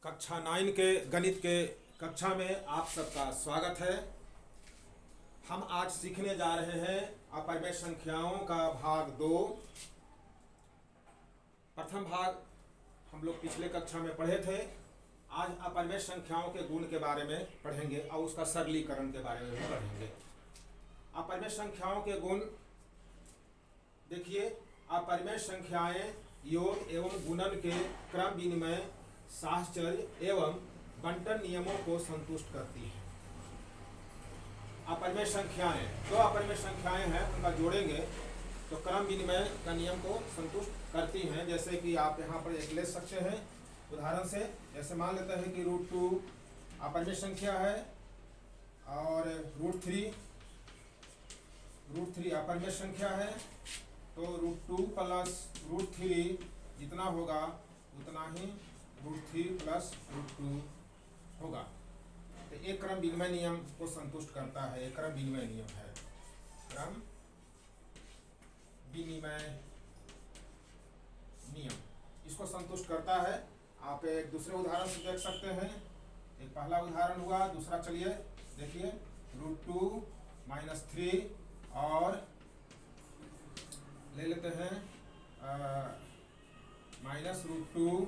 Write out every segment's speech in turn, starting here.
कक्षा 9 के गणित के कक्षा में आप सबका स्वागत है। हम आज सीखने जा रहे हैं अपरिमेय संख्याओं का भाग 2। प्रथम भाग हम लोग पिछले कक्षा में पढ़े थे। आज अपरिमेय संख्याओं के गुण के बारे में पढ़ेंगे और उसका सरलीकरण के बारे में भी पढ़ेंगे। अपरिमेय संख्याओं के गुण देखिए, अपरिमेय संख्याएं योग एवं गुणन के क्रम विनिमय, साहचर्य एवं बंटन नियमों को संतुष्ट करती हैं। अपरिमेय संख्याएं, जो अपरिमेय संख्याएं हैं उनका जोड़ेंगे तो क्रम विनिमय का नियम को संतुष्ट करती हैं। जैसे कि आप यहाँ पर एक ले सकते हैं उदाहरण से। जैसे मान लेते हैं कि √2 अपरिमेय संख्या है और √3 अपरिमेय संख्या है, तो √2 प्लस √3 जितना होगा उतना ही √3 प्लस √2 होगा। तो एक क्रम विनिमय नियम को संतुष्ट करता है। एक क्रम विनिमय नियम है, क्रम विनिमय नियम इसको संतुष्ट करता है। आप एक दूसरे उदाहरण से देख सकते हैं। एक पहला उदाहरण हुआ, दूसरा चलिए देखिए। √2 - 3 और ले लेते हैं -√2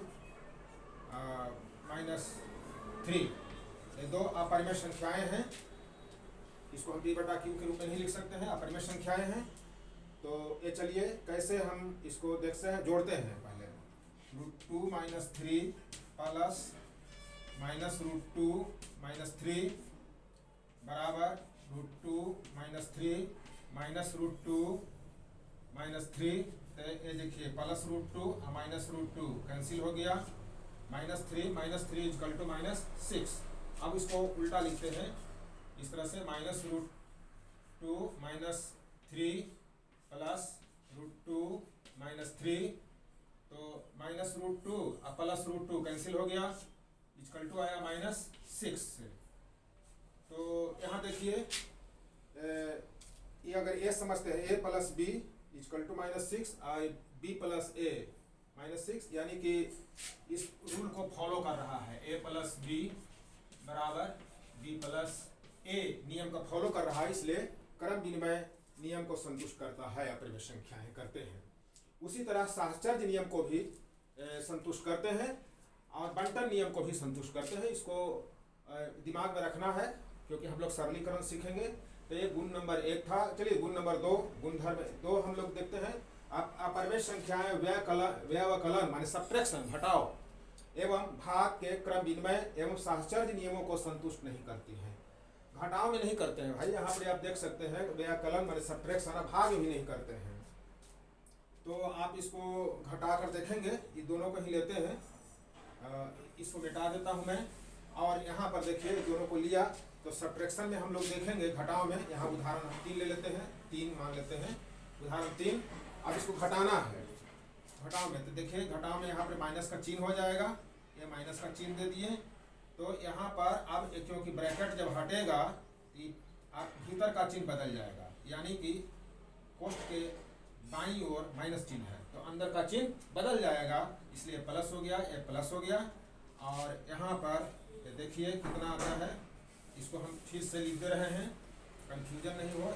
-3। ये दो अपरिमेय संख्याएं हैं। इसको हम p/q के रूप में नहीं लिख सकते हैं, अपरिमेय संख्याएं हैं। तो ये चलिए कैसे हम इसको देखते हैं, जोड़ते हैं। पहले √2 - 3 प्लस -√2 - 3 बराबर √2 - 3 -√2 -3। तो ये देखिए प्लस √2 और -√2 कैंसिल हो गया। -3 - 3 = -6। अब इसको उल्टा लिखते हैं इस तरह से, -√2 - 3 प्लस √2 - 3। तो -√2 और प्लस √2 कैंसिल हो गया, = आया -6 से। तो यहाँ देखिए ये अगर a समझते हैं, a + b = -6 और b + a -6, यानी कि इस रूल को फॉलो कर रहा है। a + b बराबर b + a नियम का फॉलो कर रहा है, इसलिए क्रम विनिमय नियम को संतुष्ट करता है। अपरिमेय संख्याएं करते हैं। उसी तरह साहचर्य नियम को भी संतुष्ट करते हैं और बंटन नियम को भी संतुष्ट करते हैं। इसको दिमाग में रखना है क्योंकि हम लोग सरलीकरण सीखेंगे। तो ये गुण नंबर 1 था। चलिए गुण नंबर 2, गुणधर्म 2 हम लोग देखते हैं। अपरिमेय संख्याएं व्यवकलन माने सब्ट्रैक्शन घटाव एवं भाग के क्रम विनिमय एवं साहचर्य नियमों को संतुष्ट नहीं करती हैं। घटाव में नहीं करते हैं भाई, यहाँ पर आप देख सकते हैं व्यवकलन माने सब्ट्रैक्शन, भाग भी नहीं करते हैं। तो आप इसको घटा कर देखेंगे, ये दोनों को ही लेते हैं। इसको मिटा देता हूँ मैं और यहाँ पर देखिए दोनों को लिया तो सब्ट्रैक्शन में हम लोग देखेंगे घटाव में। यहाँ उदाहरण हम 3 ले लेते हैं, 3 मान लेते हैं, उदाहरण 3। अब इसको घटाना है घटाव में, तो देखिए घटाव में यहाँ पर माइनस का चिन्ह हो जाएगा। ये माइनस का चिन्ह दे दिए। तो यहाँ पर अब क्योंकि ब्रैकेट जब हटेगा तो भीतर का चिन्ह बदल जाएगा, यानी कि कोष्ठ के बाईं ओर माइनस चिन्ह है तो अंदर का चिन्ह बदल जाएगा, इसलिए प्लस हो गया, ये प्लस हो गया। और यहाँ पर देखिए कितना आता है, इसको हम फिर से लिख दे रहे हैं, कंफ्यूजन नहीं हो। =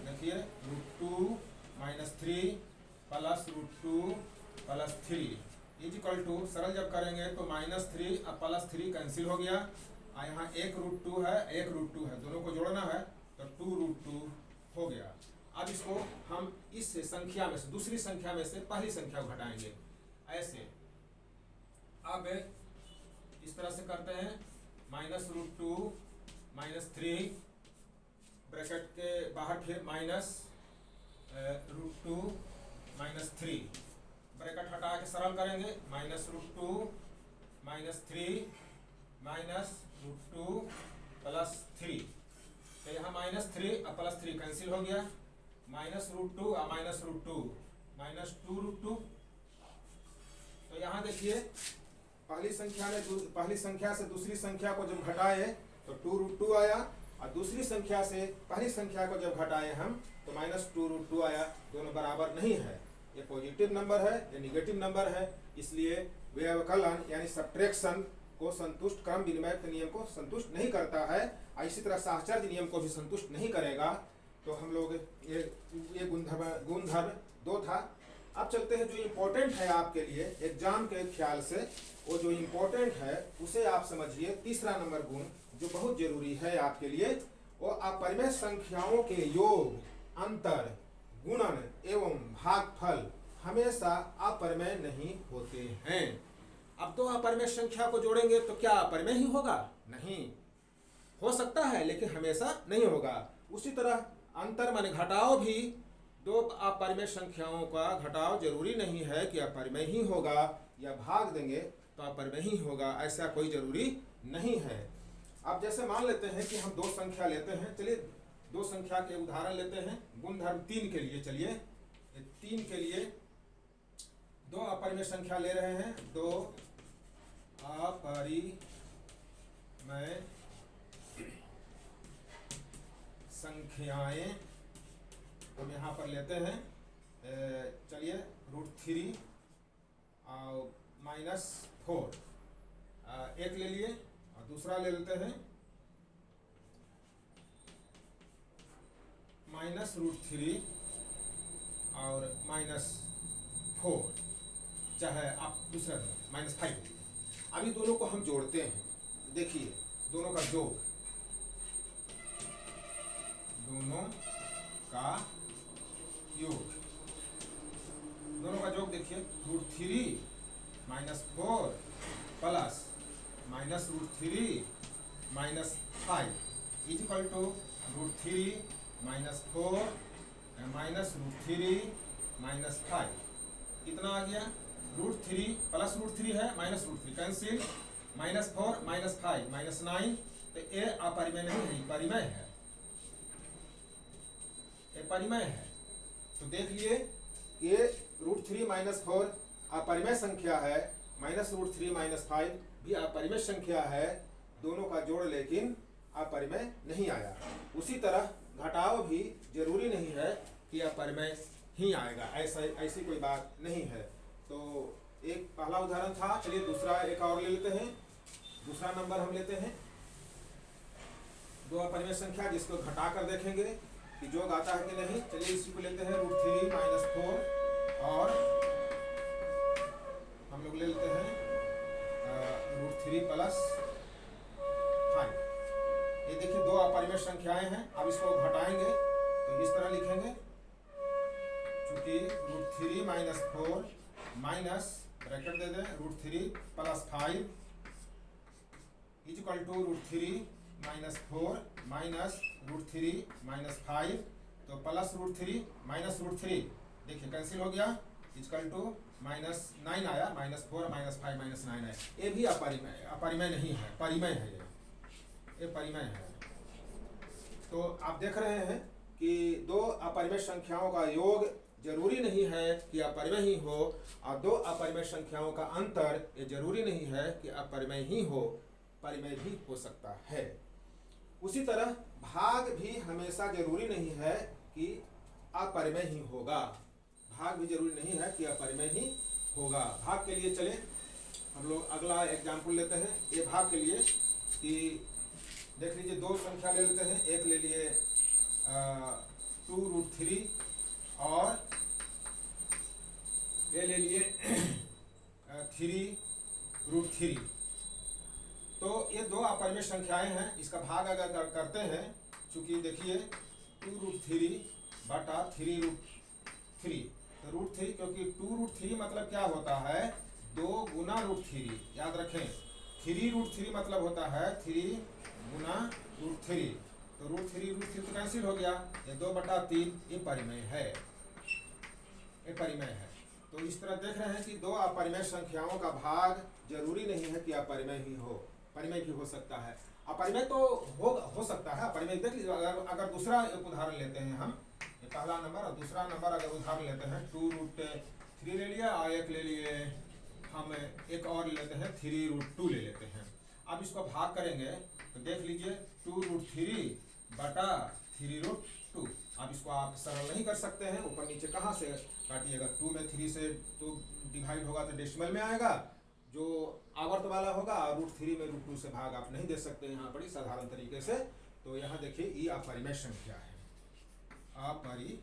देखिए √2 - 3 प्लस √2 प्लस 3 = सरल जब करेंगे तो -3 और प्लस 3 कैंसिल हो गया। और यहाँ एक √2 है, एक √2 है, दोनों को जोड़ना है तो 2√2 हो गया। अब इसको हम इस संख्या में से दूसरी संख्या में से पहली संख्या को घटाएंगे ऐसे। अब इस तरह से करते हैं, -√2 - 3 ब्रैकेट के बाहर फिर -√2 - 3 ब्रैकेट हटा के सरल करेंगे। -√2 - 3 -√2 प्लस 3। तो यहाँ -3 और प्लस 3 कैंसिल हो गया। -√2 और -√2 -2√2। तो यहाँ देखिए पहली संख्या से दूसरी संख्या को जब घटाए तो 2√2 आया और दूसरी संख्या से पहली संख्या को जब घटाए हम तो -2√2 आया। दोनों बराबर नहीं है, ये पॉजिटिव नंबर है, ये निगेटिव नंबर है, इसलिए व्यवकलन यानी सब्ट्रैक्शन को संतुष्ट, क्रम विनिमय के नियम को संतुष्ट नहीं करता है। इसी तरह साहचर्य नियम को भी संतुष्ट नहीं करेगा। तो हम लोग ये गुणधर्म 2 था। अब चलते हैं जो इम्पोर्टेंट है आपके लिए एग्जाम के ख्याल से, वो जो इम्पोर्टेंट है उसे आप समझिए। तीसरा नंबर गुण जो बहुत जरूरी है आपके लिए, वो अपरिमेय संख्याओं के योग, अंतर, गुणन एवं भागफल हमेशा अपरिमेय नहीं होते हैं। अब दो अपरिमेय संख्या को जोड़ेंगे तो क्या अपरिमेय ही होगा? नहीं, हो सकता है लेकिन हमेशा नहीं होगा। उसी तरह अंतर माने घटाव भी, दो अपरिमेय संख्याओं का घटाव जरूरी नहीं है कि अपरिमेय ही होगा, या भाग देंगे तो अपरिमेय ही होगा, ऐसा कोई जरूरी नहीं है। अब जैसे मान लेते हैं कि हम 2 संख्या लेते हैं, चलिए 2 संख्या के उदाहरण लेते हैं। गुणधर्म 3 के लिए, चलिए 3 के लिए 2 अपरिमेय संख्या ले रहे हैं। 2 अपरिमेय संख्याएं हम यहाँ पर लेते हैं। चलिए √3 और -4 एक ले लिए, और दूसरा ले लेते हैं -√3 और -4, चाहे आप दूसरा -5 लीजिए। अभी दोनों को हम जोड़ते हैं। देखिए दोनों का जोड़, दोनों का योग, दोनों का योग देखिए √3 -4 प्लस -√3 -5 इक्वल टू √3 -4 -√3 -5। कितना आ गया? √3 प्लस √3 है, -√3 कैंसिल, -4 -5 -9। तो ये अपरिमेय नहीं है, परिमेय है, ये परिमेय है। तो देख लिए ये √3 -4 अपरिमेय संख्या है, -√3 -5 भी अपरिमेय संख्या है। दोनों का जोड़ लेकिन अपरिमेय नहीं आया। उसी तरह घटाव भी जरूरी नहीं है कि अपरिमेय ही आएगा, ऐसी कोई बात नहीं है। तो एक पहला उदाहरण था। चलिए दूसरा एक और ले लेते हैं। दूसरा नंबर हम लेते हैं 2 अपरिमेय संख्या, जिसको घटा कर देखेंगे कि योग आता है कि नहीं। चलिए इसी को लेते हैं √3 -4, और हम लोग ले लेते हैं √3 + 5। ये देखिए 2 अपरिमेय संख्याएं हैं। अब इसको घटाएंगे तो इस तरह लिखेंगे, चूंकि √3 -4 माइनस ब्रैकेट दे दें √3 + 5 इक्वल टू √3 -4 माइनस √3 -5। तो प्लस √3 -√3 देखिए कैंसिल हो गया, इक्वल टू -9 आया, -4 -5 -9 है। ये भी अपरिमेय नहीं है, परिमेय है। ये परिमेय है। तो आप देख रहे हैं कि 2 अपरिमेय संख्याओं का योग जरूरी नहीं है कि अपरिमेय ही हो, और 2 अपरिमेय संख्याओं का अंतर ये जरूरी नहीं है कि अपरिमेय ही हो, परिमेय भी हो सकता है। उसी तरह भाग भी हमेशा जरूरी नहीं है कि अपरिमेय ही होगा, भाग भी जरूरी नहीं है कि अपरिमेय ही होगा। भाग के लिए चले हम लोग अगला एग्जाम्पल लेते हैं। ये भाग के लिए कि देख लीजिए 2 संख्या ले लेते हैं। एक ले लिए 2√3 और ये ले लिए 3√3। तो ये 2 अपरिमेय संख्याएं हैं। इसका भाग अगर करते हैं, चूंकि देखिए 2√3 बटा 3√3, तो √3, क्योंकि 2√3 मतलब क्या होता है 2 गुना √3, याद रखें। 3√3 मतलब होता है 3 गुना √3, तो √3 तो कैंसिल हो गया। ये 2/3 ये परिमेय है, ये परिमेय है। तो इस तरह देख रहे हैं कि 2 अपरिमेय संख्याओं का भाग जरूरी नहीं है कि अपरिमेय ही हो, परिमेय भी हो सकता है। अपरिमेय तो हो सकता है, अपरिमेय देख लीजिए। अगर दूसरा एक उदाहरण लेते हैं हम, ये पहला नंबर और दूसरा नंबर अगर उदाहरण लेते हैं 2√3 ले लिया, और एक ले लिए हम एक और लेते हैं 3√2 ले लेते हैं। अब इसको भाग करेंगे तो देख लीजिए 2√3 बटा 3√2। अब इसको आप सरल नहीं कर सकते हैं, ऊपर नीचे कहाँ से काटिएगा। 2 में 3 से 2 डिवाइड होगा तो डेसिमल में आएगा, जो आवर्त वाला होगा, √3 में √2 से भाग आप नहीं दे सकते यहाँ पर साधारण तरीके से। तो यहाँ देखिए ये अपरिमेय संख्या है, अपरिमेय,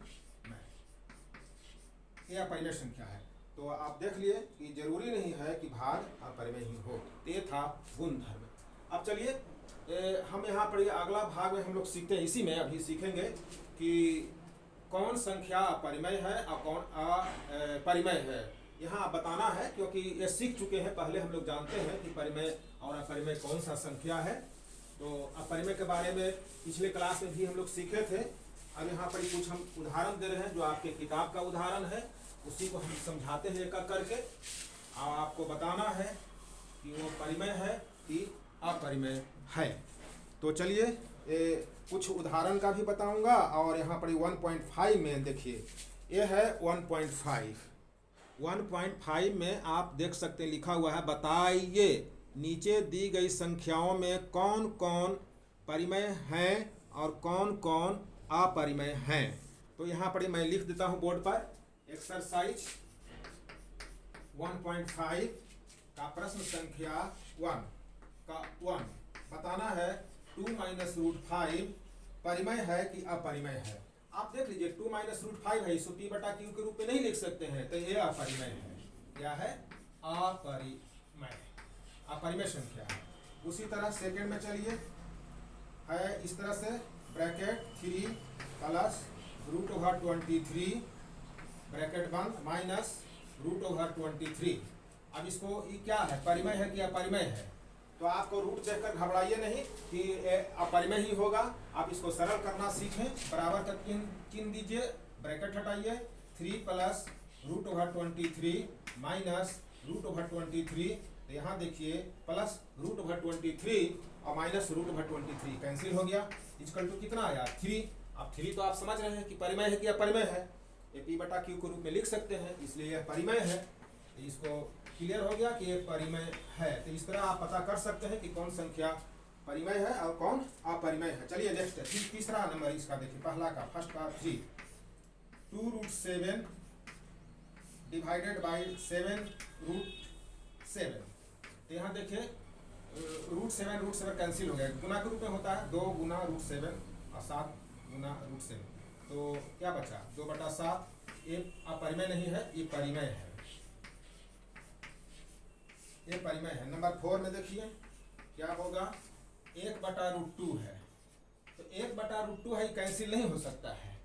ये अपरिमेय संख्या है। तो आप देख लिए कि जरूरी नहीं है कि भाग अपरिमेय ही हो, ये था गुणधर्म। अब चलिए हम यहाँ पर अगला भाग में हम लोग सीखते हैं, इसी में अभी सीखेंगे कि कौन संख्या अपरिमेय है और कौन अपरिमेय है। यहाँ बताना है, क्योंकि ये सीख चुके हैं, पहले हम लोग जानते हैं कि परिमेय और अपरिमेय कौन सा संख्या है। तो अपरिमेय के बारे में पिछले क्लास में भी हम लोग सीखे थे। अब यहाँ पर कुछ हम उदाहरण दे रहे हैं, जो आपके किताब का उदाहरण है, उसी को हम समझाते हैं एक एक करके, और आपको बताना है कि वो परिमेय है कि अपरिमेय है। तो चलिए कुछ उदाहरण का भी बताऊंगा, और यहाँ पर 1.5 में देखिए, ये है 1.5 में आप देख सकते हैं लिखा हुआ है, बताइए नीचे दी गई संख्याओं में कौन कौन परिमेय हैं और कौन कौन अपरिमेय हैं। तो यहाँ पर मैं लिख देता हूँ बोर्ड पर, एक्सरसाइज 1.5 का प्रश्न संख्या 1 का 1 बताना है 2 - √5 परिमेय है कि अपरिमेय है। आप देख लीजिए 2 - √5 है, इसको p/q के रूप में नहीं लिख सकते हैं, तो ये अपरिमेय है। क्या है? अपरिमेय, अपरिमेय संख्या है। उसी तरह सेकंड में चलिए, है इस तरह से ब्रैकेट 3 प्लस √23 ब्रैकेट बंद माइनस √23। अब इसको ये क्या है, परिमेय है कि अपरिमेय है? तो आपको रूट देखकर घबराइए नहीं कि अपरिमेय ही होगा। आप इसको सरल करना सीखें, बराबर का चिन्ह दीजिए, ब्रैकेट हटाइए, 3 प्लस √23 माइनस √23। तो यहाँ देखिए प्लस √23 और माइनस √23 कैंसिल हो गया, इक्वल टू कितना आया 3। अब 3 तो आप समझ रहे हैं कि परिमेय है कि अपरिमेय है, ये p/q के रूप में लिख सकते हैं, इसलिए यह परिमेय है। इसको क्लियर हो गया कि ये परिमेय है। तो इस तरह आप पता कर सकते हैं कि कौन संख्या परिमेय है और कौन अपरिमेय है। चलिए नेक्स्ट तीसरा नंबर इसका देखिए, पहला का फर्स्ट का 3 2√7 डिवाइडेड बाई 7√7। तो यहाँ देखिए √7 कैंसिल हो गया, गुना के रूप में होता है, 2 गुना √7 और 7 गुना √7। तो क्या बचा 2/7। ये अपरिमेय नहीं है, ये परिमेय है, ये परिमेय है। नंबर 4 में देखिए क्या होगा, 1/√2 है। तो 1/√2 है, कैंसिल नहीं हो सकता है,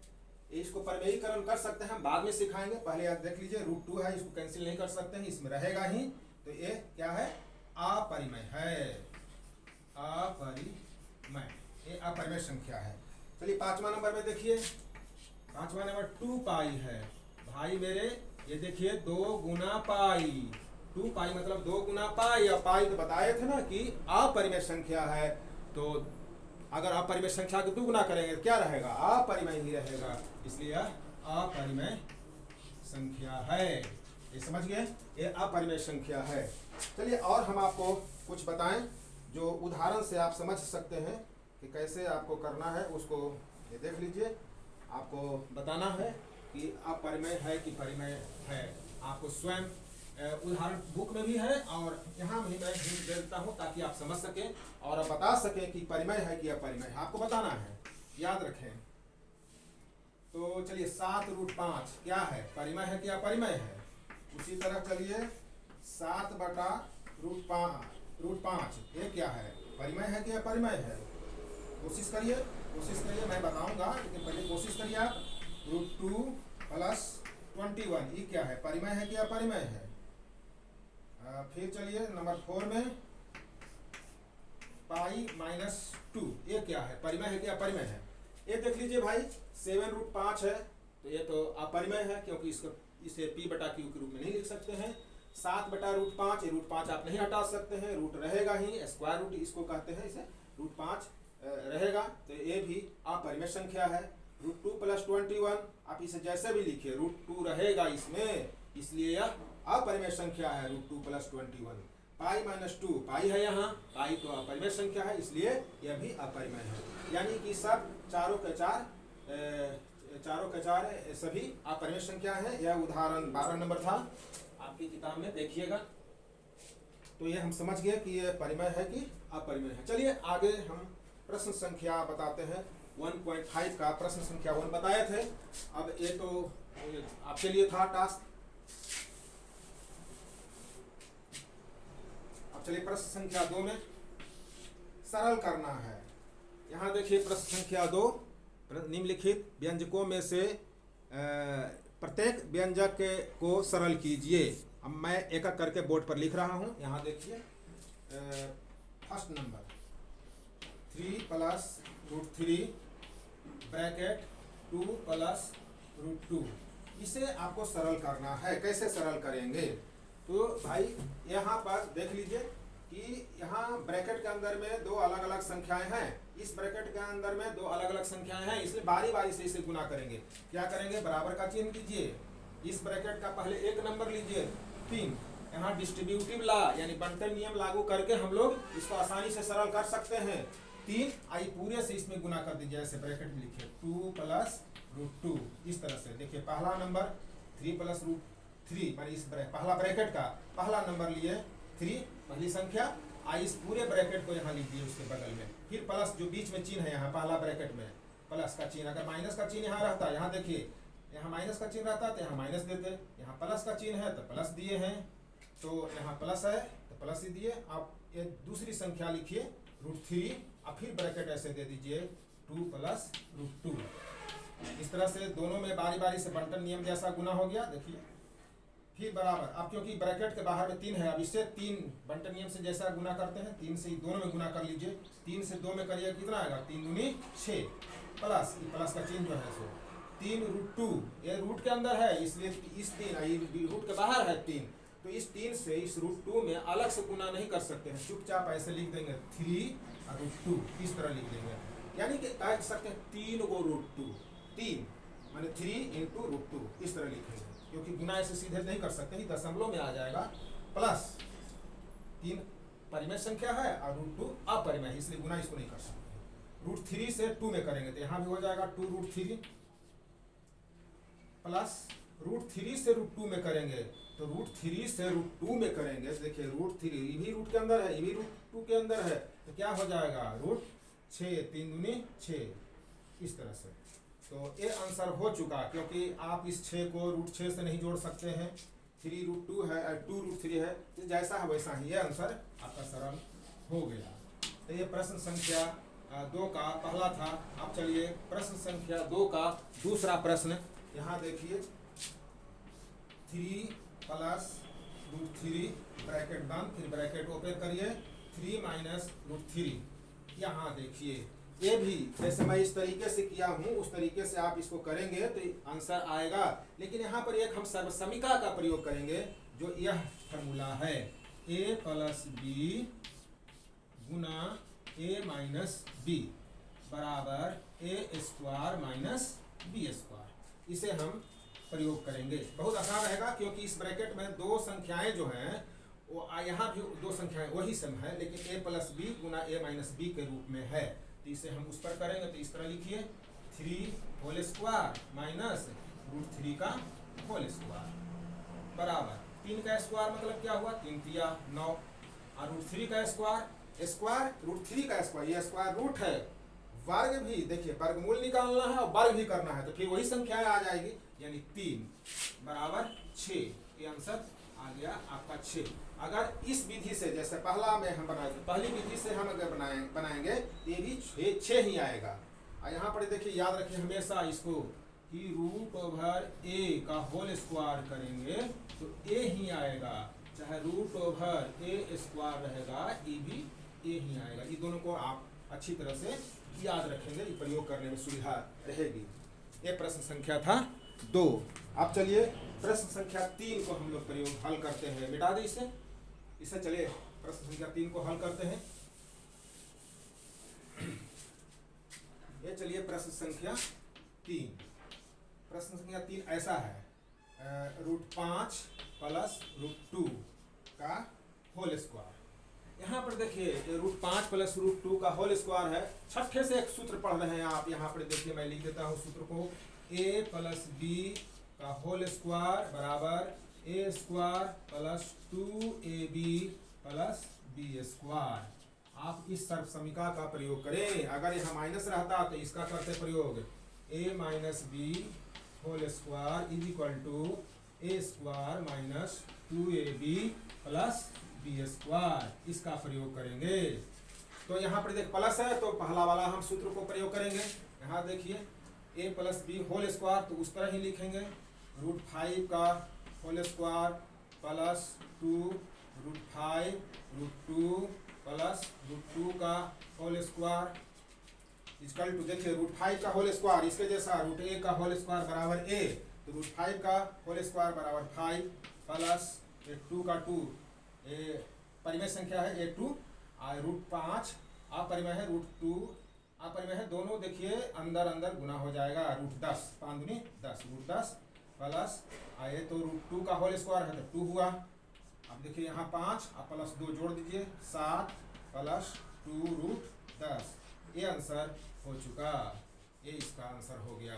इसको परिमेयीकरण कर सकते हैं, हम बाद में सिखाएंगे। पहले आप देख लीजिए √2 है, इसको कैंसिल नहीं कर सकते हैं, इसमें रहेगा ही। तो ये क्या है, अपरिमेय है, अपरिमेय, ये अपरिमेय संख्या है। चलिए 5वां नंबर में देखिए, 5वां नंबर 2 पाई है। भाई मेरे ये देखिए 2 गुना पाई, 2 पाई मतलब 2 गुना पाई, और पाई तो बताए थे ना कि अपरिमेय संख्या है। तो अगर अपरिमेय संख्या को 2 गुना करेंगे तो क्या रहेगा, अपरिमेय ही रहेगा, इसलिए अपरिमेय संख्या है। ये समझ गए, ये अपरिमेय संख्या है। चलिए और हम आपको कुछ बताएं जो उदाहरण से आप समझ सकते हैं कि कैसे आपको करना है, उसको ये देख लीजिए। आपको बताना है कि अपरिमेय है कि परिमेय है। आपको स्वयं उदाहरण बुक में भी है और यहाँ भी मैं हिंट दे देता हूँ ताकि आप समझ सकें और आप बता सकें कि परिमेय है कि अपरिमेय है, आपको बताना है, याद रखें। तो चलिए 7√5 क्या है, परिमेय है कि अपरिमेय है? उसी तरह चलिए 7/√5 ये क्या है, परिमेय है कि अपरिमेय है? कोशिश करिए, मैं बताऊंगा, लेकिन पहले कोशिश करिए आप। √2 + 21 ये क्या है, परिमेय है कि अपरिमेय है? फिर चलिए नंबर 4 में पाई -2 ये क्या है, परिमेय है कि अपरिमेय है? ये देख लीजिए भाई 7√5 है, तो ये तो अपरिमेय है, क्योंकि इसे p/q के रूप में नहीं लिख सकते हैं। 7/√5, ये √5 आप नहीं हटा सकते हैं, रूट रहेगा ही, स्क्वायर रूट इसको कहते हैं, इसे √5 रहेगा, तो ये भी अपरिमेय संख्या है। √2 + 21 आप इसे जैसे भी लिखिए, √2 रहेगा इसमें, इसलिए यह अपरिमेय संख्या है। √2 + 21 पाई -2 पाई है, यहाँ पाई तो अपरिमेय संख्या है, इसलिए यह भी अपरिमेय है। यानी कि सब चारों के चार सभी अपरिमेय संख्या है। यह उदाहरण 12 नंबर था आपकी किताब में, देखिएगा। तो ये हम समझ गए कि ये परिमेय है कि अपरिमेय है। चलिए आगे हम प्रश्न संख्या बताते हैं। 1.5 का प्रश्न संख्या 1 बताए थे। अब ये तो आपके लिए था टास्क। अब चलिए प्रश्न संख्या 2 में सरल करना है। यहाँ देखिए प्रश्न संख्या 2, निम्नलिखित व्यंजकों में से प्रत्येक व्यंजक को सरल कीजिए। अब मैं एक एक करके बोर्ड पर लिख रहा हूँ। यहाँ देखिए first number 3 plus √3 bracket 2 plus √2, इसे आपको सरल करना है। कैसे सरल करेंगे? तो भाई यहाँ पर देख लीजिए कि यहाँ ब्रैकेट के अंदर में दो अलग अलग संख्याएं हैं, इस ब्रैकेट के अंदर में दो अलग अलग संख्याएं हैं, इसलिए बारी बारी से इसे गुना करेंगे। क्या करेंगे? बराबर का चिन्ह कीजिए। इस ब्रैकेट का पहले 1 नंबर लीजिए 3, यहाँ डिस्ट्रीब्यूटिव लॉ यानी बंटन नियम लागू करके हम लोग इसको आसानी से सरल कर सकते हैं। 3 आई पूरे से इसमें गुना कर दीजिए। ऐसे ब्रैकेट में लिखिए 2 प्लस √2, इस तरह से देखिए पहला नंबर 3 प्लस √3 मानी इस पहला ब्रैकेट का पहला नंबर लिए 3 पहली संख्या, आई इस पूरे ब्रैकेट को यहाँ लिख दिए उसके बगल में। फिर प्लस जो बीच में चिन्ह है यहाँ पहला ब्रैकेट में प्लस का चिन्ह, अगर माइनस का चिन्ह यहाँ रहता, यहाँ देखिए यहाँ माइनस का चिन्ह रहता तो यहाँ माइनस देते, यहाँ प्लस का चिन्ह है तो प्लस दिए हैं, तो यहाँ प्लस है तो प्लस ही दिए। आप ये दूसरी संख्या लिखिए √3 और फिर ब्रैकेट ऐसे दे दीजिए 2 प्लस √2। इस तरह से दोनों में बारी बारी से बंटन नियम जैसा गुना हो गया। देखिए फिर बराबर, अब क्योंकि ब्रैकेट के बाहर में 3 है, अब इससे 3 बंटन नियम से जैसा गुना करते हैं 3 से दोनों में गुना कर लीजिए। 3 से 2 में करिए कितना आएगा? 3 दूनी 6 प्लस प्लस का चिन्ह जो है सो 3 √2, ये रूट के अंदर है इसलिए इस 3 रूट के बाहर है 3, तो इस 3 से इस √2 में अलग से गुना नहीं कर सकते हैं, चुपचाप ऐसे लिख देंगे 3 और √2 इस तरह लिख देंगे। यानी कि कह सकते हैं 3 को √2, 3 माने 3 × √2 इस तरह लिखेंगे, क्योंकि गुना ऐसे सीधे नहीं कर सकते, ही दशमलव में आ जाएगा। प्लस 3 परिमेय संख्या है और √2 अपरिमेय, इसलिए गुना इसको नहीं कर सकते। √3 से 2 में करेंगे तो यहाँ भी हो जाएगा 2 √3 प्लस √3 से √2 में करेंगे तो √3 से √2 में करेंगे। देखिए √3 ये भी रूट के अंदर है, ये भी √2 के अंदर है, तो क्या हो जाएगा? √6 3 दूनी 6 इस तरह से। तो ये आंसर हो चुका, क्योंकि आप इस 6 को √6 से नहीं जोड़ सकते हैं। 3 √2 है 2 √3 है, जैसा है वैसा ही ये आंसर आपका सरल हो गया। तो ये प्रश्न संख्या 2 का पहला था। अब चलिए प्रश्न संख्या 2 का दूसरा प्रश्न। यहाँ देखिए 3 प्लस √3 ब्रैकेट बंद, फिर ब्रैकेट ओपन करिए 3 माइनस √3। यहाँ देखिए ये भी जैसे मैं इस तरीके से किया हूँ उस तरीके से आप इसको करेंगे तो आंसर आएगा। लेकिन यहाँ पर एक हम सर्वसमीका का प्रयोग करेंगे, जो यह फॉर्मूला है a प्लस बी गुना a माइनस बी बराबर a² माइनस b²। इसे हम प्रयोग करेंगे। बहुत आसान रहेगा, क्योंकि इस ब्रैकेट में दो संख्याएं जो हैं वो यहाँ भी दो संख्याएं वही सम है, लेकिन a प्लस बी गुना a माइनस बी के रूप में है। तो इसे हम उस पर करेंगे तो इस तरह लिखिए 3² माइनस √3 का होल स्क्वायर बराबर 3 का स्क्वायर मतलब क्या हुआ? 3 × 9 और √3 का स्क्वायर √3 का स्क्वायर, ये स्क्वायर रूट है। वर्ग भी देखिए वर्गमूल निकालना है और वर्ग भी करना है, तो फिर वही संख्याएं आ जाएगी, यानी 3 बराबर 6। ये आंसर आ गया आपका 6। अगर इस विधि से जैसे पहला में हम बनाए थे, पहली विधि से हम अगर बनाएंगे ये भी 6 ही आएगा। और यहाँ पर देखिए याद रखिए हमेशा इसको कि √a का होल स्क्वायर करेंगे तो a ही आएगा, चाहे √a² रहेगा ये भी a ही आएगा। ये दोनों को आप अच्छी तरह से याद रखेंगे, ये प्रयोग करने में सुविधा रहेगी। ये प्रश्न संख्या था 2। अब चलिए प्रश्न संख्या 3 को हम लोग प्रयोग हल करते हैं। मिटा दे इसे चलिए प्रश्न संख्या 3 को हल करते हैं। ये चलिए प्रश्न संख्या 3। प्रश्न संख्या 3 ऐसा है √5 प्लस √2 का होल स्क्वायर। यहाँ पर देखिए √5 प्लस √2 का होल स्क्वायर है। छठे से एक सूत्र पढ़ रहे हैं आप। यहाँ पर देखिए मैं लिख देता हूँ सूत्र को, a प्लस b का होल स्क्वायर बराबर a² plus 2ab plus B square. आप इस सर्व समीकरण का प्रयोग करें। अगर यहाँ माइनस रहता तो इसका करते प्रयोग, a minus B whole square is equal to A square minus 2ab plus B square, इसका प्रयोग करेंगे। तो यहाँ पर देख प्लस है तो पहला वाला हम सूत्र को प्रयोग करेंगे। यहाँ देखिए a plus B whole square तो उस तरह ही लिखेंगे, √5 का होल स्क्वायर प्लस 2 √5 √2 प्लस √2 का होल स्क्वायर इक्वल टू, देखिए √5 का होल स्क्वायर इसके जैसा √a का होल स्क्वायर बराबर a, तो √5 का होल स्क्वायर बराबर 5 प्लस 2 का 2, ए परिमेय संख्या है a2 और √5 अपरिमेय है √2 अपरिमेय है, दोनों देखिए अंदर अंदर गुना हो जाएगा, √10 5 दूनी 10 √10 प्लस आए तो √2 का होल स्क्वायर है तो 2 हुआ। अब देखिए यहाँ 5 अब प्लस 2 जोड़ दीजिए 7 प्लस 2 √10, ये आंसर हो चुका, ये इसका आंसर हो गया।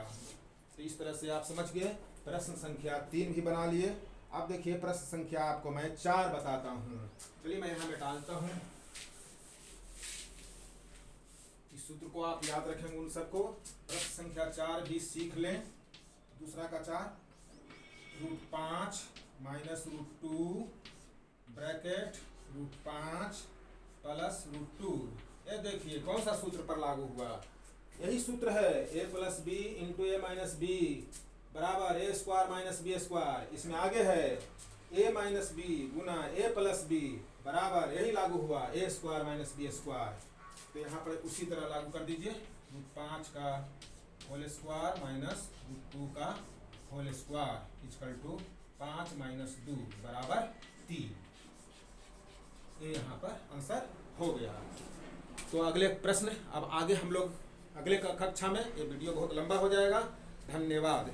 तो इस तरह से आप समझ गए, प्रश्न संख्या 3 भी बना लिए। अब देखिए प्रश्न संख्या आपको मैं 4 बताता हूँ। चलिए मैं यहाँ मिटाता हूँ, इस सूत्र को आप याद रखेंगे उन सबको। प्रश्न संख्या 4 भी सीख लें। दूसरा का 4 √5 माइनस √2 ब्रैकेट √5 प्लस √2, ये देखिए कौन सा सूत्र पर लागू हुआ, यही सूत्र है a plus B into A minus B बराबर A square minus B square. इसमें आगे है a माइनस बी गुना a प्लस बी बराबर यही लागू हुआ A square minus B square. तो यहाँ पर उसी तरह लागू कर दीजिए, √5 का होल स्क्वायर माइनस √2 का whole square equal to 5 minus 2 बराबर 3, ये यहाँ पर आंसर हो गया। तो अगले प्रश्न अब आगे हम लोग अगले कक्षा में, ये वीडियो बहुत लंबा हो जाएगा। धन्यवाद।